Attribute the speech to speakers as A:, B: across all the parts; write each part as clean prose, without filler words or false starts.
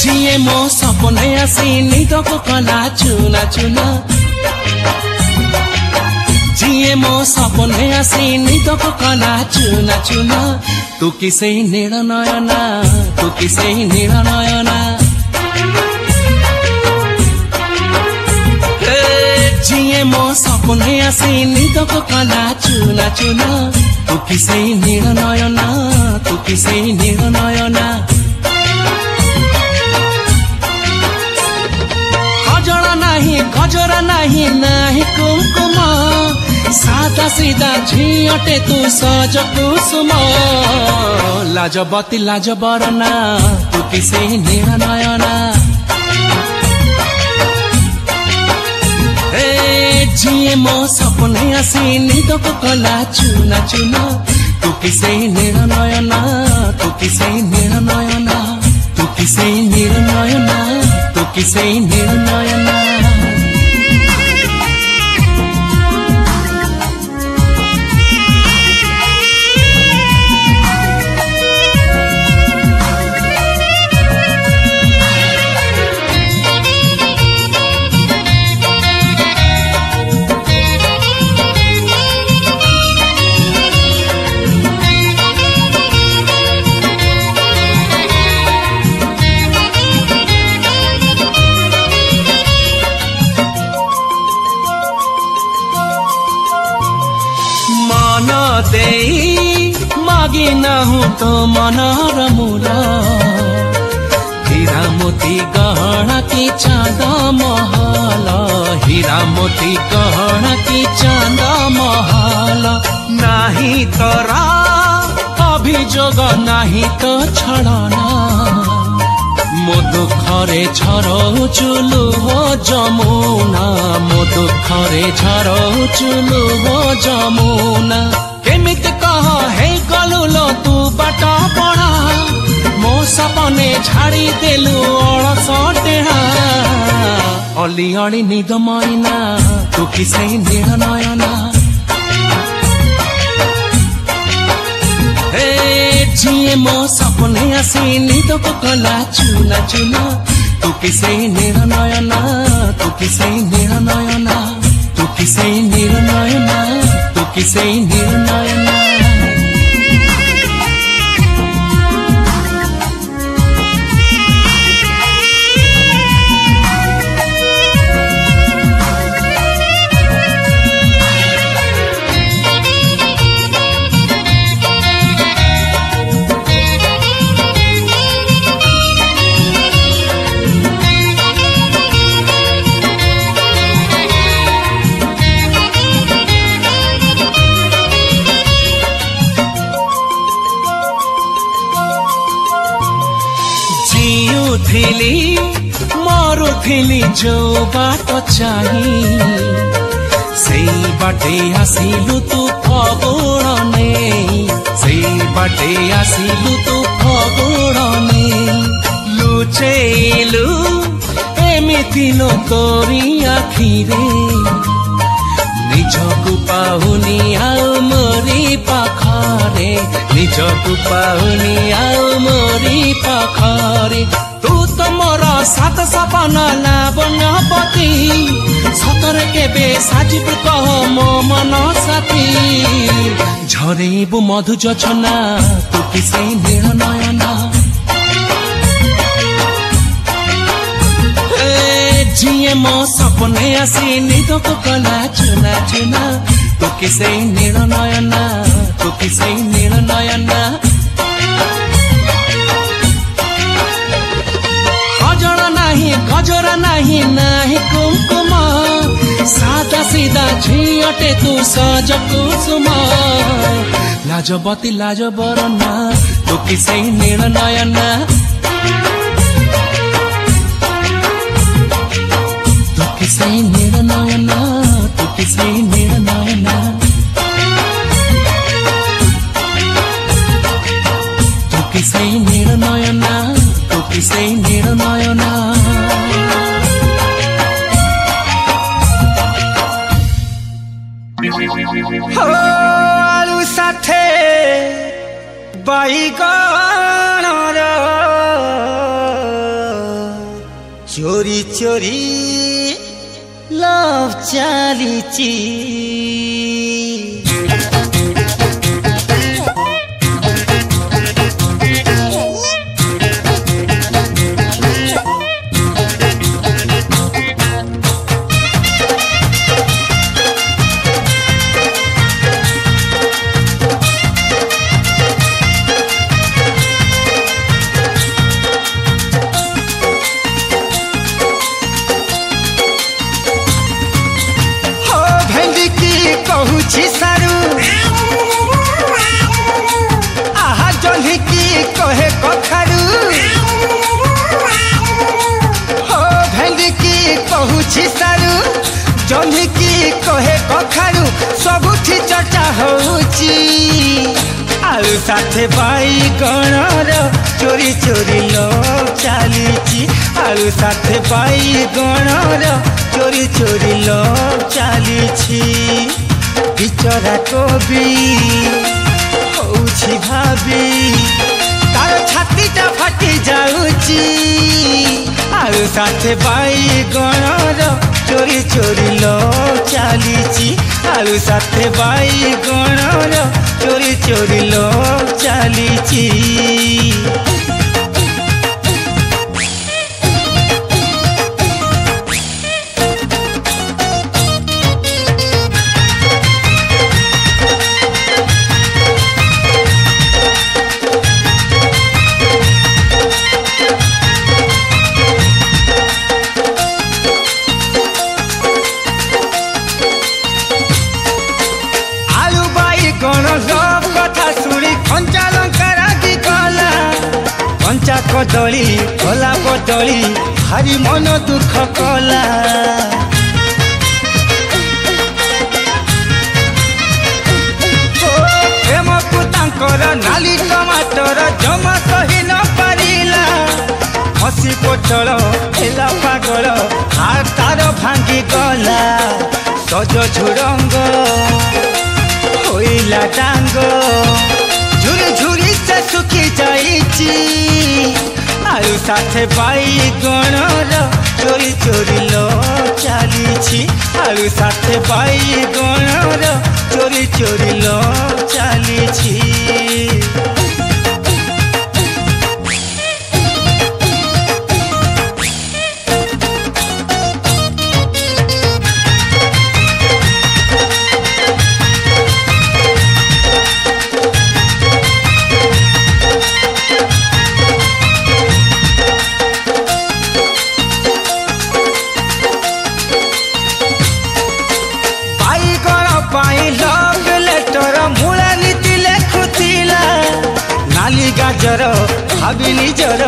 A: जिए मो सपने आसी निद को कला चुना चुना जिए मो सपने आसी निद को कला चुना चुना तू किसे नील नयना तू किसे नील नयना जिए मो सपने आसी निद को कला चुना चुना तू किसे नील नयना तू किसे नील नयना गजरा नहीं नाही कुमकुम सादा सीधा झियटे तू सज कुसुम लाजबती लाज बरना तू किसे नील नयना जिए मो सपने आसी निद को कला चुना चुना तू किसे नील नयना तू किसे नील नयना तू किसे नील नयना तू किसे नील नयना मागी नहु तो मनर मूल हीरा मोती गहना की चांद महल हीरा मोती गहना की चांद महल नाही तोरा अभियोग नाही तो छड़ना मो दुखरे झरउचुलु हो जमुना मो दुखरे झरउचुलु हो जमुना केमित कह हे गलुलो तू बाट पड़ा मो सपने झाड़ी देलु अलस टेढ़ा अली अली निद मैना तू किसे नील नयना जिए मो सपने आसी निद को कला चुना चुना तू किसे नील नयना तू किसे नील नयना तू किसे नील नयना तू किसे नील नयना मरुथिली जो बाट चाही से बाटे आसिलु तू फगुणे से बाटे आसिलु तू फगुणे लुचेलु एमिति लो तोरी आखिरे निजकु पाहुनी आउ मोरी पाखरे निजकु पाहुनी आउ मोरी पाखरे मोरा सात सपन लावण्यपति सतरे केबे साजिबु कह मो मन साथी झरेबु मधु जोछना तू किसे नील नयना जिए मो सपने आसी निद को कला चुना चुना तू किसे नील नयना तू किसे नील नयना गजरा नहीं नाही कुमकुम सादा सीधा झियटे तू सज कुसुम लाजबती लाज बरना तू किसे नील नयना तू किसे नील नयना तू किसे नील नयना तू किसे नील नयना तू किसे नील नयना
B: आलू साथे बाईगण चोरी चोरी लव चालीची कहूची सारू आहा जन्ही की कहे कखारू हो भेंडी की कहूची सारू जन्ही की कहे कखारू सबुठी चर्चा होची आलू साथे बाईगणर चोरी चोरी लव चालीची आलू साथे बाईगणर चोरी चोरी लव चालीची बिचरा कवि होउछि भाभी तार छातीटा फाटी जाउछि आलू साथे बाईगणर चोरी चोरी लव चालीछि आलू साथे बाईगणर चोरी चोरी लव चालीछि कदली भला बदली भारी मन दुख कला प्रेम को तांकर नाली टमाटर जमा सही न पारिला हसी पोटल हेला पागल हार तार भांगी गला सज झुरंग होइला डांग झुरी झुरी से सुखी जाइची आलू साथे बाईगणर चोरी चोरी लव चालीछि आलू साथे बाईगणर चोरी चोरी लव चालीछि गाजर भाभी निजर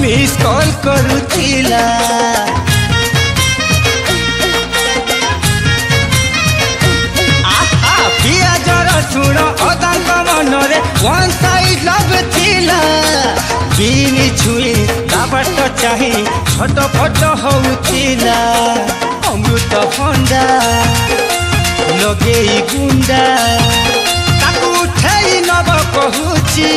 B: मिस कॉल करुथिला आहा पियाज रसुण अदांक मनरे वन साइड लव थिला बिनी छुई दाबाट चाही छट फट होउथिला अमृत भंडा लगेई गुंडा ताकू उठेई नब कहूची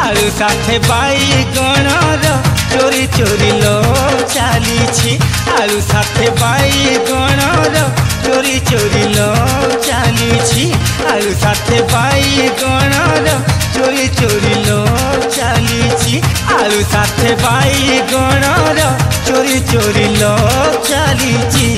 B: आलू साथे बाईगणर चोरी चोरी लव चालीछि आलू साथे बाईगणर चोरी चोरी लव चालीछि आलू साथे बाईगणर चोरी चोरी लव चालीछि आलू साथे बाईगणर चोरी चोरी लव चालीछि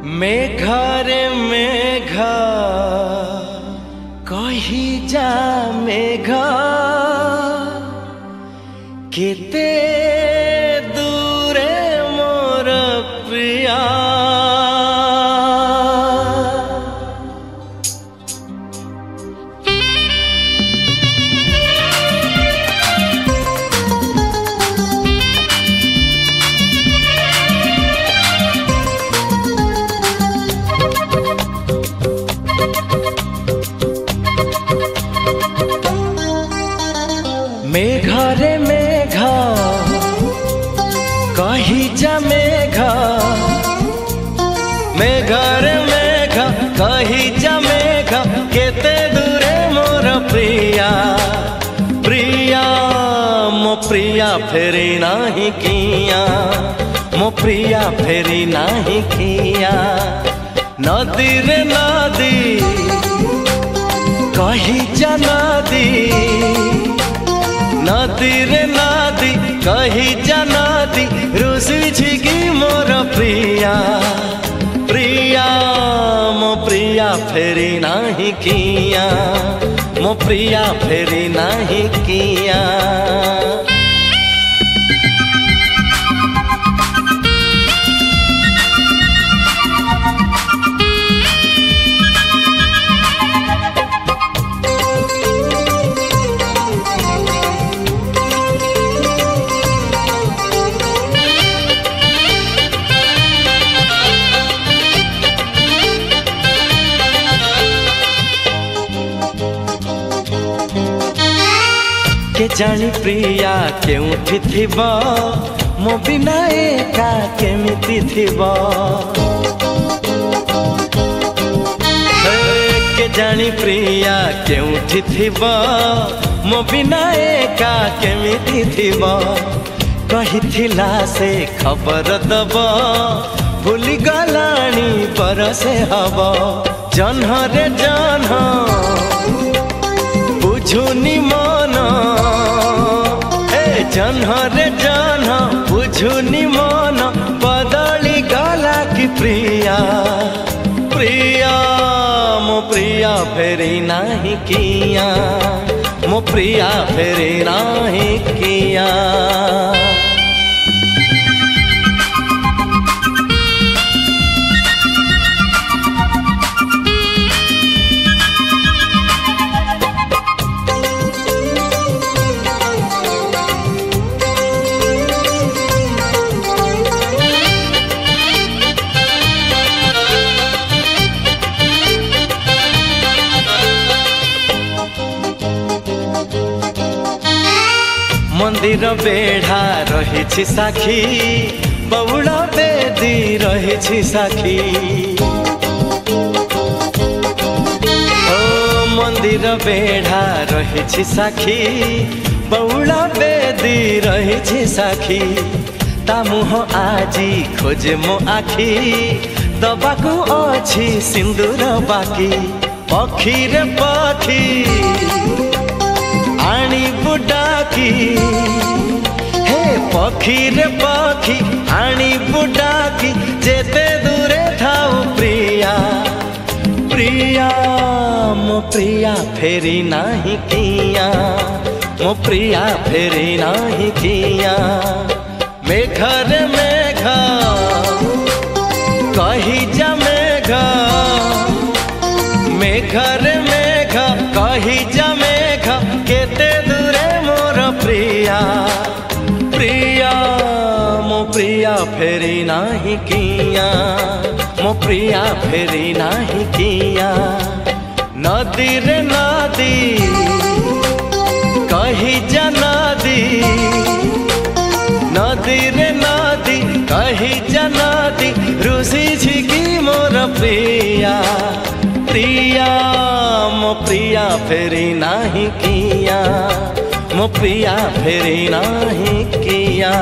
A: मेघरे मेघ कही जा मेघ केते दूरे मोर प्रिया मेघरे मेघ कही जा मेघ मेघरे मेघ कही जा मेघ केते दूरे मोर प्रिया प्रिया मो प्रिया फेरी नाही किया मो प्रिया फेरी नाही किया नदी रे नदी कही जा नदी नदी रे नदी कही जा नदी रुसी छिगी मोर प्रिया प्रिया मो प्रिया फेरी नाही किया मो प्रिया फेरी नाही किया के जानी प्रिया केउठी थिबा मो बिना एका केमिति थिबा के जानी प्रिया केउठी थिबा मो बिना एका केमिति थिबा कहिथिला से खबर दबा भूली गलानी बरसे हबा जन्ह रे जन्ह बुझुनी मन जन्ह रे जन्ह बुझुनी मन बदली गला की प्रिया प्रिया मो प्रिया फेरी नाही किया मो प्रिया फेरी नाही किया मंदिर बेढ़ा रही साखी बउल बेदी रही साखी ओ मंदिर बेढ़ा रही साखी बउल बेदी रही साखी ता मुह आजी खोजे मो आखी दबाकू अछि सिंदूर बाकी पखी रे पखी आनी बुडाकी हे पखी रे पखी आनी बुडाकी जेते दूरे थाऊ प्रिया प्रिया मो प्रिया फेरी नाही किया मो प्रिया फेरी नाही किया मेघरे मेघ कही जा मेघ मेघरे मेघ कही जा मेघ केते दूरे मोर प्रिया प्रिया मो प्रिया फेरी नाही किया मो प्रिया फेरी नाही किया नदी रे नदी कही जा नदी नदी रे नदी कही जा नदी रुसी छिगी मोर प्रिया प्रिया मो प्रिया फेरी नाही किया मो प्रिया फेरी नाही किया।